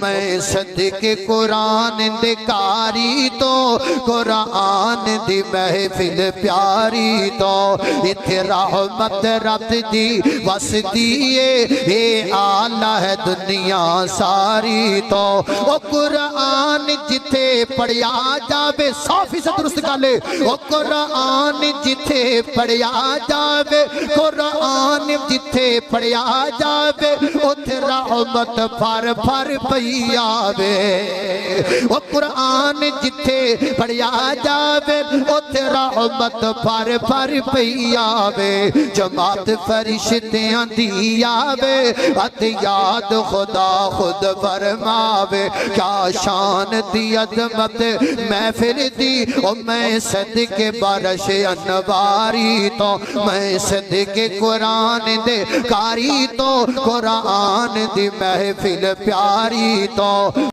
میں صدقے قرآن دے کاری تو قرآن دی محفل پیاری تو اتھے رحمت رب دی وسدی اے آلہ ہے دنیا ساری تو او قرآن جتھے پڑھیا جاوے 100% درست گالے او قرآن جتھے پڑھیا جاوے قرآن جتھے پڑھیا جاوے اتھے رحمت پھر پھر پئی آوے او قرآن جتھے پڑھیا جاوے اتھے رحمت پھر پھر پئی آوے جماعت فرشتیاں دی آوے ات یاد خدا خود فرماوے کیا شان دی عظمت محفل دی او میں صدقے بارش انواری تو میں صدقے قرآن دے کاری تو قرآن دی محفل پیاری تو